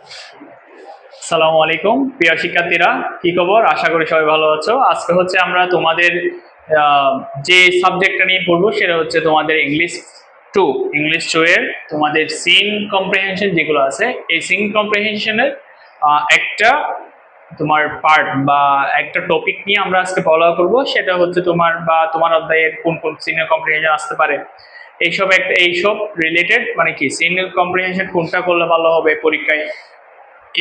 আসসালামু আলাইকুম প্রিয় শিক্ষার্থীরা, কি খবর? আশা করি সবাই ভালো আছো। আজকে হচ্ছে আমরা তোমাদের যে সাবজেক্টটা নিয়ে পড়বো সেটা হচ্ছে তোমাদের ইংলিশ টু এর তোমাদের সিন কম্প্রিহেনশন যেগুলো আছে, এই সিন কম্প্রিহেনশনের একটা তোমার পার্ট বা একটা টপিক নিয়ে আমরা আজকে ফলো করব। সেটা হচ্ছে তোমার অধ্যায়ের কোন কোন সিনিয়র কম্প্রিহেনশন আসতে পারে, এইসব রিলেটেড, মানে কি সিনিয়র কম্প্রিহেনশন কোনটা করলে ভালো হবে পরীক্ষায়।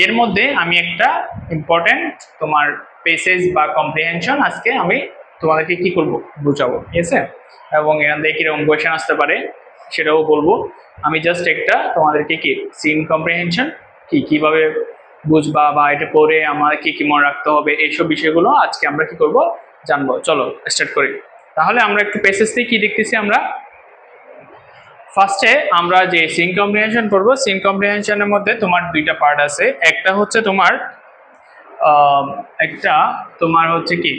এর মধ্যে আমি একটা ইম্পর্টেন্ট তোমার পেসেজ বা কম্প্রিহেনশন আজকে আমি তোমাদেরকে কি করব বুঝাবো, ঠিক আছে? এবং এখান থেকে কিরকম কোয়েশ্চেন আসতে পারে সেটাও বলবো। আমি জাস্ট একটা তোমাদেরকে কি সিন কম্প্রিহেনশন কিভাবে বুঝবা বা এটা পড়ে আমার কি কি মনে রাখতে হবে, এইসব বিষয়গুলো আজকে আমরা কি করব জানবো। চলো স্টার্ট করি। তাহলে আমরা একটু পেসেজ থেকে কি দেখতেছি আমরা। ফার্স্টে আমরা যে সিন কম্প্রিহেনশন করব, সিন কম্প্রিহেনশনের মধ্যে তোমার দুইটা পার্ট আছে। একটা হচ্ছে তোমার একটা তোমার হচ্ছে কি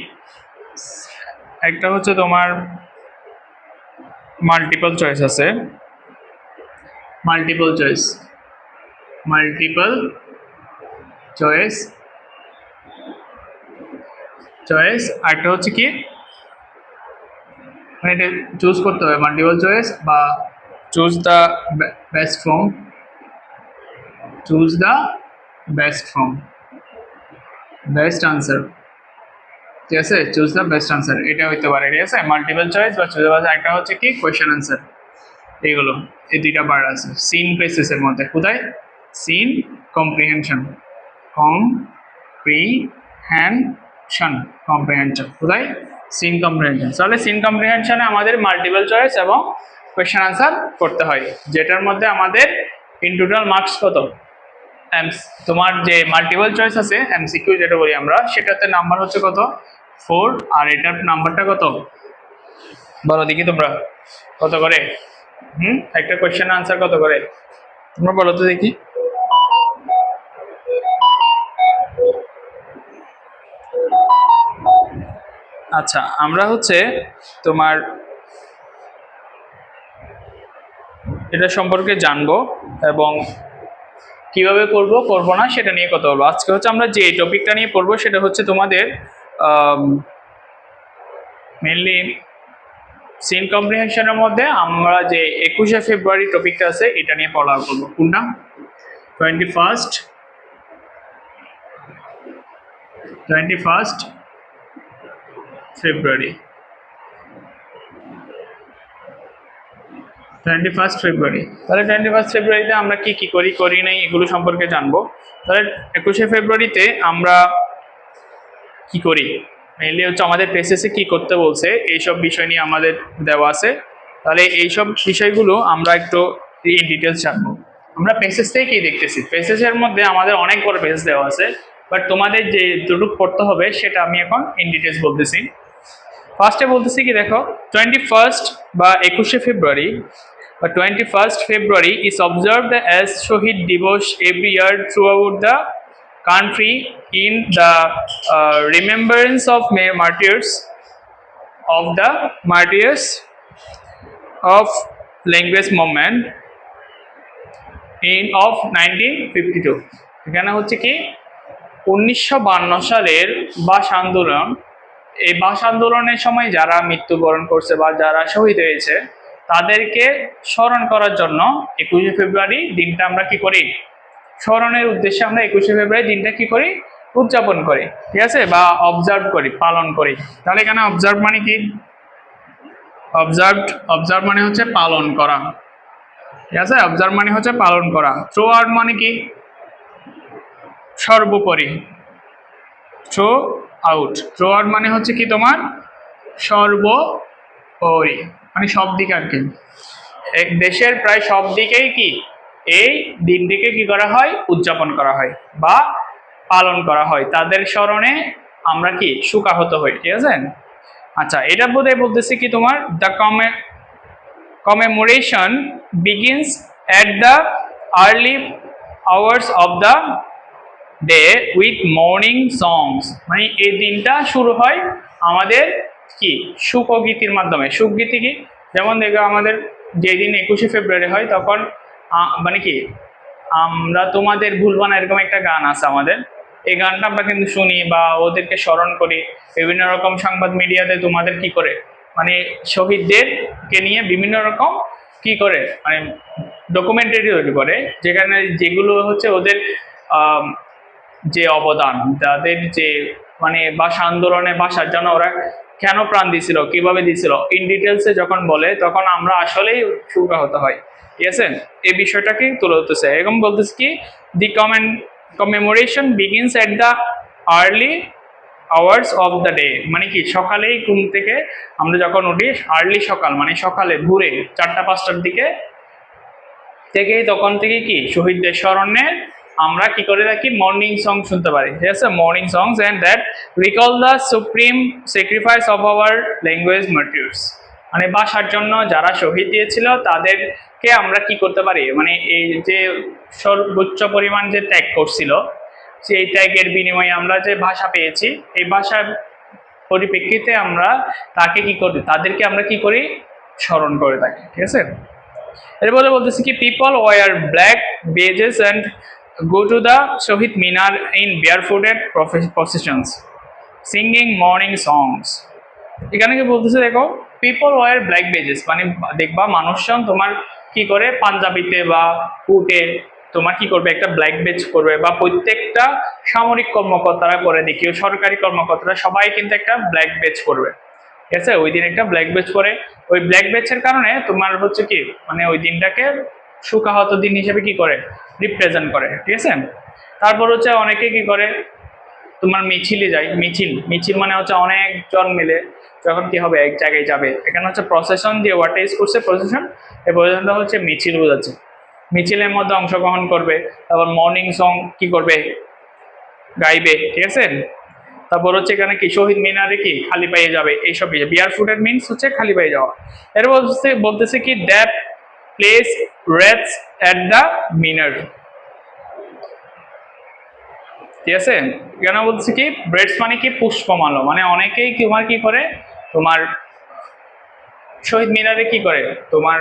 একটা হচ্ছে তোমার মাল্টিপল চয়েস আছে, multiple choice multiple choice choice আরেকটা হচ্ছে কি, মানে এটা চুজ করতে হবে মাল্টিপল চয়েস বা choose the best form, choose the best form, best answer, ঠিক আছে? চুজ দ্য বেস্ট আনসার এটা হইতে পারে, ঠিক আছে? মাল্টিপল চয়েস বা চুজ দ্য, একটা হচ্ছে কি কোয়েশ্চেন আনসার। এইগুলো এই দুইটা পার্ট আছে সিন বেসিসের মধ্যে। কোথায়? সিন কম্প্রিহেনশন, কম্প্রিহেনশন কম্প্রিহেনশন কোথায়? Scene comprehension. তাহলে সিন কম্প্রিহেনশনে আমাদের মাল্টিপল চয়েস এবং কোয়েশ্চেন আনসার করতে হয়, যেটার মধ্যে আমাদের ইন টোটাল মার্কস কত? তোমার যে মাল্টিপল চয়েস আছে এমসিকিউ যেটা বলি আমরা, সেটাতে নাম্বার হচ্ছে কত? 4। আর এটার নাম্বারটা কত বলো দেখি তোমরা, কত করে? একটা কোয়েশ্চেন আনসার কত করে তোমরা বলো তো দেখি। আচ্ছা, আমরা হচ্ছে তোমার এটা সম্পর্কে জানবো এবং কিভাবে করব না সেটা নিয়ে কথা বলবো। আজকে হচ্ছে আমরা যে টপিকটা নিয়ে পড়বো সেটা হচ্ছে তোমাদের মেনলি সিন কম্প্রিহেনশনের মধ্যে আমরা যে 21শে ফেব্রুয়ারি টপিকটা আছে এটা নিয়ে পড়া করবো। কোনটা? 21st ফেব্রুয়ারি, 21st ফেব্রুয়ারি। তাহলে 21st ফেব্রুয়ারিতে আমরা কি কি করি নাই এগুলো সম্পর্কে জানবো। তাহলে 21শে ফেব্রুয়ারিতে আমরা কি করি, মেইনলি হচ্ছে আমাদের পেসেসে কি করতে বলছে এইসব বিষয় নিয়ে আমাদের দেওয়া আছে। তাহলে এইসব বিষয়গুলো আমরা একটু ইন ডিটেলস জানবো। আমরা পেসেস থেকে কি দেখতেছি, পেসেসের মধ্যে আমাদের অনেক বড় পেসেস দেওয়া আছে, বাট তোমাদের যে দুটুক পড়তে হবে সেটা আমি এখন ইন ডিটেলস বলতেছি। ফার্স্টে বলতেছি কি দেখো, 21st বা 21শে ফেব্রুয়ারি বা 21st February is observed as Shohid Dibosh every year throughout the country in the remembrance of martyrs of language movement of 1952। এখানে হচ্ছে কি 1952 সালের ভাষা আন্দোলন, এই ভাষা আন্দোলনের সময় যারা মৃত্যুবরণ করছে বা যারা শহীদ হয়েছে তাদেরকে স্মরণ করার জন্য 21শে ফেব্রুয়ারি দিনটা আমরা কি করি, স্মরণের উদ্দেশ্যে আমরা 21শে ফেব্রুয়ারি দিনটা কি করি, উদযাপন করি, ঠিক আছে? বা অবজার্ভ করি, পালন করি। তাহলে এখানে অবজার্ভ মানে কি? অবজার্ভ মানে হচ্ছে পালন করা, ঠিক আছে? অবজার্ভ মানে হচ্ছে পালন করা। থ্রু আউট মানে কি? সর্বোপরি। থ্রু আউট মানে হচ্ছে কি তোমার সর্বোপরি, মানে সব দিকে আর কি, এক দেশের প্রায় সব দিকেই কি এই দিনটিকে কি করা হয়, উদযাপন করা হয় বা পালন করা হয়। তাদের স্মরণে আমরা কি শোকাহত হই, ঠিক আছে? আচ্ছা, এটা বোধহয় বলতেছি কি তোমার the commemoration begins at the early hours of the day with morning songs। মানে এই দিনটা শুরু হয় আমাদের কি শোকগীতির মাধ্যমে। শোকগীতি কি? যেমন দেখো আমাদের যেদিন 21শে ফেব্রুয়ারি হয় তখন মানে কি আমরা তোমাদের ভুলবো না, এরকম একটা গান আছে আমাদের। এই গানটা আমরা কিন্তু শুনি বা ওদেরকে স্মরণ করি বিভিন্ন রকম সংবাদ মিডিয়াতে। তোমাদের কি করে মানে শহীদদেরকে নিয়ে বিভিন্ন রকম কি করে মানে ডকুমেন্টারি তৈরি করে, যেখানে যেগুলো হচ্ছে ওদের আহ যে অবদান, তাদের যে মানে ভাষা আন্দোলনে ভাষার জন্য ওরা কেন প্রাণ দিছিল, কিভাবে দিছিল, ইন ডিটেলসে যখন বলে তখন আমরা আসলেই সুখাহত হয়। ঠিক আছে, এই বিষয়টাকে তুলে ধরতেছে। এরকম বলতেছে কি, the commemoration begins at the early hours of the day, মানে কি সকালেই ঘুম থেকে আমরা যখন উঠি, আর্লি সকাল মানে সকালে ভোরে 4টা-5টার দিকে থেকেই, তখন থেকে কি শহীদদের স্মরণে আমরা কি করে থাকি, মর্নিং সং শুনতে পারি। ঠিক আছে, morning songs and that recall the supreme sacrifice of our language martyrs, মানে ভাষার জন্য যারা শহীদ দিয়েছিল তাদেরকে আমরা কি করতে পারি, মানে এই যে সর্বোচ্চ পরিমাণ যে ত্যাগ করছিল, সেই ত্যাগের বিনিময়ে আমরা যে ভাষা পেয়েছি, এই ভাষার পরিপ্রেক্ষিতে আমরা তাকে কি করি, তাদেরকে আমরা কি করি, স্মরণ করে থাকি। ঠিক আছে, এরপরে বলতেছি কি, people wear black badges and go to the Shahid Minar in barefooted processions singing morning songs. এখানে কি বলতেছে দেখো, পিপল ওয়ার ব্ল্যাক বেজেস মানে দেখবা মানুষজন তোমার কি করে পাঞ্জাবিতে বা উটে তোমার কি করবে, একটা ব্ল্যাক বেজ করবে, বা প্রত্যেকটা সামরিক কর্মকর্তারা করে, দেখিও সরকারি কর্মকর্তারা সবাই কিন্তু একটা ব্ল্যাক বেজ করবে। ঠিক আছে, ওই দিন একটা ব্ল্যাক বেজ করে, ওই ব্ল্যাক বেজের কারণে তোমার হচ্ছে কি মানে ওই দিনটাকে সুখাহত দিন হিসেবে কি করে রিপ্রেজেন্ট করে। ঠিক আছে, তারপর হচ্ছে অনেকে কি করে তোমার মিছিলে যায়, মিছিল মিছিল মানে হচ্ছে অনেকজন মিলে যখন কি হবে এক জায়গায় যাবে, এখানে হচ্ছে প্রসেশন দিয়ে ওয়ার্ডটা ইউজ করছে, প্রসেশন এই পর্যন্ত হচ্ছে মিছিল বোঝাচ্ছে, মিছিলের মধ্যে অংশগ্রহণ করবে, তারপর মর্নিং সং কি করবে, গাইবে। ঠিক আছে, তারপর হচ্ছে এখানে কি শহীদ মিনারে কি খালি পায়ে যাবে, এইসব বিয়ার ফুটেড মিনস হচ্ছে খালি পায়ে যাওয়া। এর বলতেছে কি, that place wreaths at the Minar. ঠিক আছে, এখানে বলতেছে কি, ব্রেডস মানে কি পুষ্পমাল্য, মানে অনেকেই তোমার কি করে তোমার শহীদ মিনারে কি করে তোমার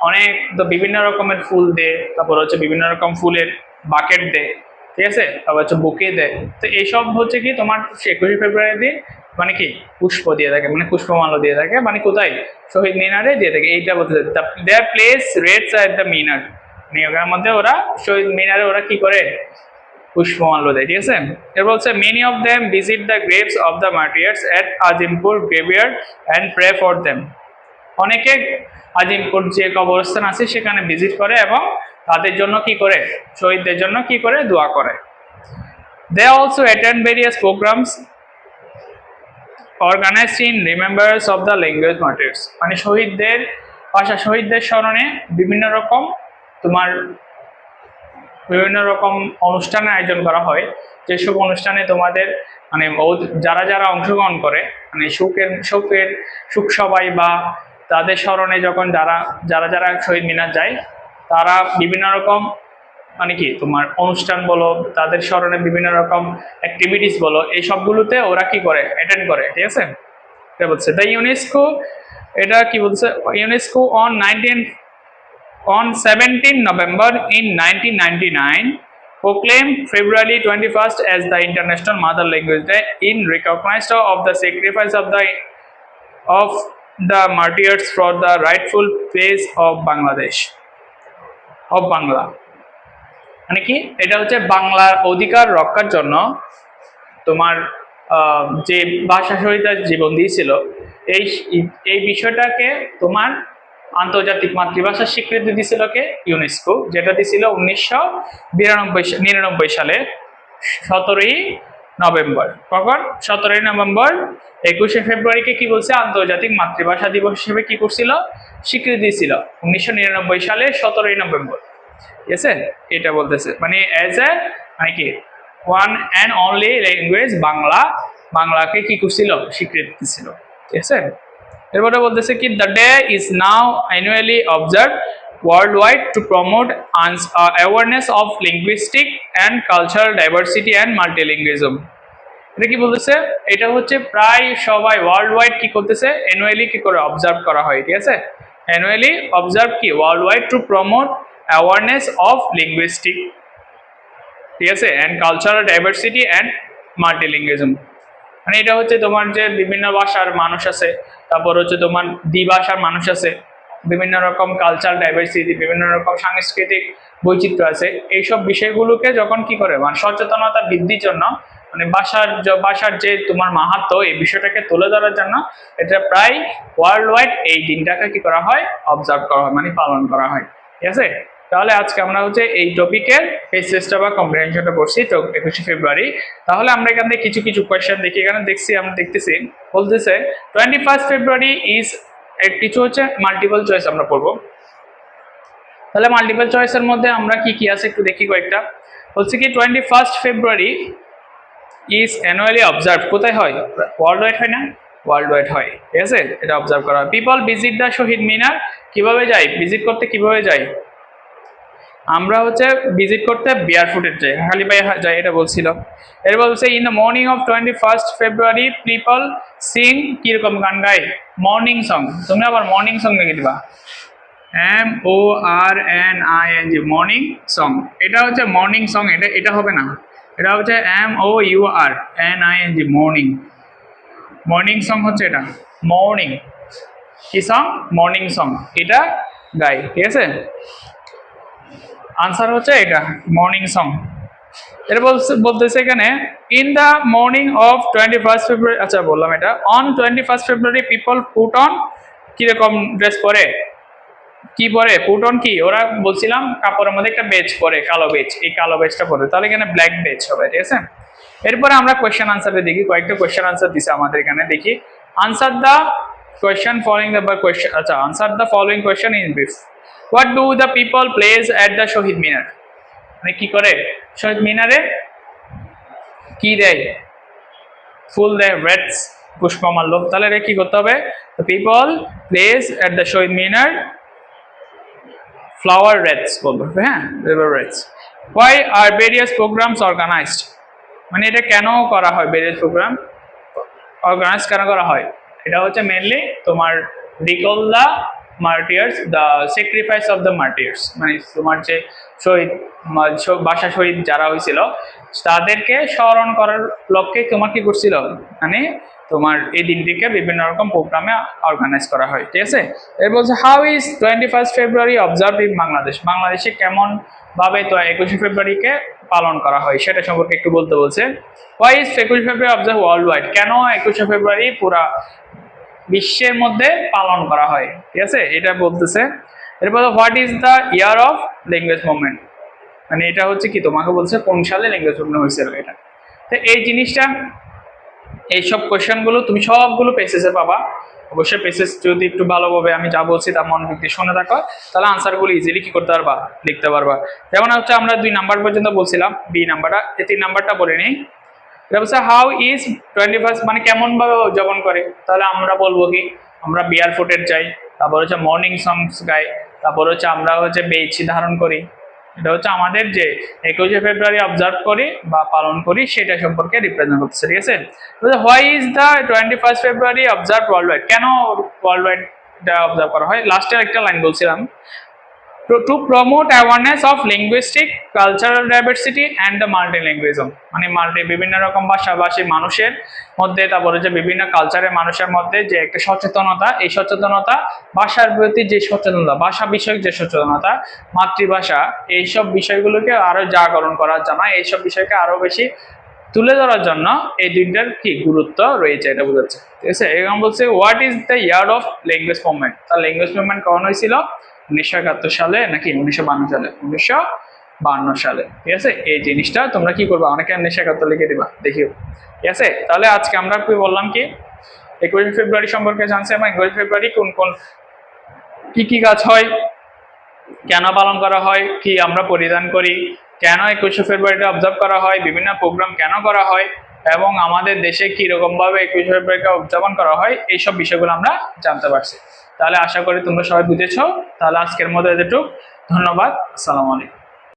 অনেক তো বিভিন্ন রকমের ফুল দেয়, তারপর হচ্ছে বিভিন্ন রকম ফুলের বাকেট দেয়। ঠিক আছে, তারপর হচ্ছে বুকে দেয়। তো এইসব হচ্ছে কি তোমার 21শে ফেব্রুয়ারি দিন মানে কি পুষ্প দিয়ে থাকে, মানে পুষ্পমাল্য দিয়ে থাকে, মানে কোথায় শহীদ মিনারে দিয়ে থাকে। এইটা বলতে their place wreaths at the মিনার, মানে ওখানের মধ্যে ওরা শহীদ মিনারে ওরা কি করে পুষ্পমাল্য দেয়। ঠিক আছে, এরপর হচ্ছে many of them visit the graves of the martyrs at Azimpur graveyard and pray for them. অনেকে আজিমপুর যে কবরস্থান আছে সেখানে ভিজিট করে এবং তাদের জন্য কি করে, শহীদদের জন্য কি করে দোয়া করে। They also attend various programmes organised in remembrance of the language martyrs, মানে শহীদদের ভাষা শহীদদের স্মরণে বিভিন্ন রকম তোমার বিভিন্ন রকম অনুষ্ঠানের আয়োজন করা হয়, যেসব অনুষ্ঠানে তোমাদের মানে যারা যারা অংশগ্রহণ করে, মানে সুখ সবাই বা তাদের স্মরণে যখন যারা যারা যারা শহীদ মিনার যায়, তারা বিভিন্ন রকম মানে কি তোমার অনুষ্ঠান বলো, তাদের স্মরণে বিভিন্ন রকম অ্যাক্টিভিটিস বলো, এই সবগুলোতে ওরা কি করে অ্যাটেন্ড করে। ঠিক আছে, এটা বলছে দ্য ইউনেস্কো, এটা কি বলছে, UNESCO on 17 November in 1999 proclaimed February 21st as the International Mother Language Day in recognition of the sacrifice of the martyrs for the rightful place of Bangladesh of Bangla, মানে কি এটা হচ্ছে বাংলার অধিকার রক্ষার জন্য তোমার যে ভাষা শহীদরা জীবন দিয়েছিল, এই এই বিষয়টাকে তোমার আন্তর্জাতিক মাতৃভাষার স্বীকৃতি দিছিল কে, ইউনেস্কো, যেটা দিছিল 1999 সালে 17ই নভেম্বর। কখন? 17ই নভেম্বর। 21শে ফেব্রুয়ারিকে কি বলছে, আন্তর্জাতিক মাতৃভাষা দিবস হিসেবে কি করছিল, স্বীকৃতি দিয়েছিল 1999 সালে 17ই নভেম্বর। ঠিক আছে, এটা বলতেছে মানে অ্যাজ এ মানে কি one and only language Bangla, বাংলাকে কি করছিল, স্বীকৃতি দিছিল। ঠিক আছে, এরপরে বলতেছে কি, the day is now annually observe world wide to promote awareness of linguistic and cultural diversity and multilingualism. এটা কি বলতেছে, এটা হচ্ছে প্রায় সবাই ওয়ার্ল্ড ওয়াইড কি করতেছে, অ্যানুয়ালি কি করে অবজার্ভ করা হয়। ঠিক আছে, অ্যানুয়ালি অবজার্ভ কি world wide to promote awareness of linguistic, ঠিক আছে, অ্যান্ড কালচারাল ডাইভার্সিটি অ্যান্ড মাল্টিলিঙ্গুইজম। মানে এটা হচ্ছে তোমার যে বিভিন্ন ভাষার মানুষ আছে, তারপর হচ্ছে তোমার দ্বিভাষার মানুষ আছে, বিভিন্ন রকম কালচারাল ডাইভার্সিটি, বিভিন্ন রকম সাংস্কৃতিক বৈচিত্র্য আছে, এইসব বিষয়গুলোকে যখন কি করে মানে সচেতনতা বৃদ্ধির জন্য, মানে ভাষার যে তোমার মাহাত্ম্য এই বিষয়টাকে তুলে ধরার জন্য এটা প্রায় ওয়ার্ল্ড ওয়াইড এই দিনটাকে কি করা হয়, অবজার্ভ করা হয়, মানে পালন করা হয়, ঠিক আছে। তাহলে আজকে আমরা হচ্ছে এই টপিকের ফেসেসটা বা কম্প্রিহেনশনটা পড়ছি 21শে ফেব্রুয়ারি। তাহলে আমরা এখান থেকে কিছু কিছু কোয়েশ্চেন দেখি, এখানে আমরা দেখতেছি বলতেছে 21 ফেব্রুয়ারি ইজ, কিছু হচ্ছে মাল্টিপল চয়েস আমরা পড়বো। তাহলে মাল্টিপল চয়েসের মধ্যে আমরা কি কি আছে একটু দেখি কয়েকটা। বলছে কি 21 ফেব্রুয়ারি ইজ অ্যানুয়ালি অবজার্ভ, কোথায় হয়, ওয়ার্ল্ড ওয়াইড হয় না, ওয়ার্ল্ড ওয়াইড হয়, ঠিক আছে, এটা অবজার্ভ করা হয়। পিপল ভিজিট দ্য শহীদ মিনার, কিভাবে যায়, ভিজিট করতে কিভাবে যায়, আমরা হচ্ছে ভিজিট করতে বিয়ার ফুটের যাই, খালি পায়ে যায়, এটা বলছিল। এরপর বলছে in the morning of 21 February people Singh, কিরকম গান গায়, মর্নিং সং। তুমি আবার মর্নিং সং লিখে দিবা, MORNING, মর্নিং সং। এটা হচ্ছে মর্নিং সং, এটা হবে না, এটা হচ্ছে MOURNING, মর্নিং। মর্নিং সং হচ্ছে এটা, মর্নিং কি সং, মর্নিং সং, এটা গাই, ঠিক আছে। আনসার হচ্ছে এটা মর্নিং সং। এটা বলতেছে এখানে ইন দ্য মর্নিং অফ 21 ফেব্রুয়ারি, আচ্ছা বললাম এটা, on 21 February people put on, কিরকম ড্রেস পরে, কি পরে, পুট অন কি, ওরা বলছিলাম কাপড়ের মধ্যে একটা বেজ পরে, কালো বেজ, এই কালো বেজটা পরে, তাহলে এখানে ব্ল্যাক বেজ হবে, ঠিক আছে। এরপরে আমরা কোয়েশ্চেন আনসারে দেখি, কয়েকটা কোয়েশ্চেন আনসার দিছে আমাদের এখানে, দেখি answer the question following the question, আচ্ছা answer the following question in brief. What do the people place at the শহীদ মিনার, মানে কি করে শহীদ মিনারে, কি দেয়, ফুল দেয়, রেডস, পুষ্পমাল্য। তাহলে এটা কি করতে হবে, people place at the Shahid Minar flower wreaths বলবো, হ্যাঁ, wreaths. Why are various programmes organised, মানে এটা কেন করা হয়, ভেরিয়াস প্রোগ্রাম অর্গানাইজ কেন করা হয়, এটা হচ্ছে মেনলি তোমার recall the martyrs, the sacrifice of the martyrs, মানে তোমার যে শহীদ ভাষা শহীদ যারা হয়েছিল তাদেরকে স্মরণ করার লক্ষ্যে তোমার কি করছিল, মানে তোমার এই দিনটিকে বিভিন্ন রকম প্রোগ্রামে অর্গানাইজ করা হয়, ঠিক আছে। এর বলছে how is 21 February observe in Bangladesh, বাংলাদেশে কেমন ভাবে তো 21শে ফেব্রুয়ারিকে পালন করা হয় সেটা সম্পর্কে একটু বলতে বলছে। হোয়াই ইজ 21শে ফেব্রুয়ারি অবজার্ভ ওয়ার্ল্ড ওয়াইড, কেন 21শে ফেব্রুয়ারি পুরা বিশ্বের মধ্যে পালন করা হয়, ঠিক আছে, এটা বলতেছে। এরপর what is the year of language movement, মানে এটা হচ্ছে কি তোমাকে বলছে কোন সালে ল্যাঙ্গুয়েজ মুভমেন্ট হয়েছিল এটা। তো এই জিনিসটা, এইসব কোয়েশ্চেনগুলো তুমি সবগুলো পেসেসে পাবা, অবশ্যই পেসেস যদি একটু ভালোভাবে আমি যা বলছি তার মনোযোগ দিয়ে শুনে থাকো, তাহলে আনসারগুলো ইজিলি কি করতে পারবা, লিখতে পারবা। যেমন হচ্ছে আমরা 2 নাম্বার পর্যন্ত বলছিলাম, বি নাম্বারটা, 3 নাম্বারটা বলে নিই। এটা বলছে হাউ ইজ 21, মানে কেমন ভাবে উদযাপন করে, তাহলে আমরা বলবো কি, আমরা বিয়ার ফুটের যাই, তারপর হচ্ছে মর্নিং সংস গাই, তারপর হচ্ছে আমরা হচ্ছে বেইছি ধারণ করি, এটা হচ্ছে আমাদের যে 21শে ফেব্রুয়ারি অবজার্ভ করি বা পালন করি সেটা সম্পর্কে রিপ্রেজেন্ট করতেছে, ঠিক আছে। Why is the 21 February observe world wide, কেন ওয়ার্ল্ড ওয়াইড অবজার্ভ করা হয়, লাস্টের একটা লাইন বলছিলাম, to promote awareness of linguistic, cultural diversity and the multilingualism, মানে বিভিন্ন রকম ভাষাভাষী মানুষের মধ্যে, তারপরে যে বিভিন্ন কালচারের মানুষের মধ্যে যে একটা সচেতনতা, এই সচেতনতা, ভাষার প্রতি যে সচেতনতা, ভাষা বিষয়ক যে সচেতনতা, মাতৃভাষা, এইসব বিষয়গুলোকে আরো জাগরণ করার জন্য, এইসব বিষয়কে আরো বেশি তুলে ধরার জন্য এই দিনটার কি গুরুত্ব রয়েছে, এটা বোঝাচ্ছে, ঠিক আছে। এরকম বলছে what is the year of language movement, তার ল্যাঙ্গুয়েজ মুভমেন্ট কখন হয়েছিল, 1971 সালে নাকি 1952 সালে, 1952 সালে, ঠিক আছে। এই জিনিসটা তোমরা কি করবা, অনেকে 1971 লিখে দিবা, দেখিও, ঠিক আছে। তাহলে আজকে আমরা কি বললাম কি 21শে ফেব্রুয়ারি সম্পর্কে জানছি, এবং 21শে ফেব্রুয়ারি কোন কোন কি কাজ হয়, কেন পালন করা হয়, কি আমরা পরিধান করি, কেন 21শে ফেব্রুয়ারিটা অবজার্ভ করা হয়, বিভিন্ন প্রোগ্রাম কেন করা হয়, এবং আমাদের দেশে কি রকম ভাবে 21শে ফেব্রুয়ারিটা উদযাপন করা হয়, এইসব বিষয়গুলো আমরা জানতে পারছি। তাহলে আশা করি তোমরা সবাই বুঝেছো। তাহলে আজকের মতো এতটুকু, ধন্যবাদ, আসসালামু আলাইকুম।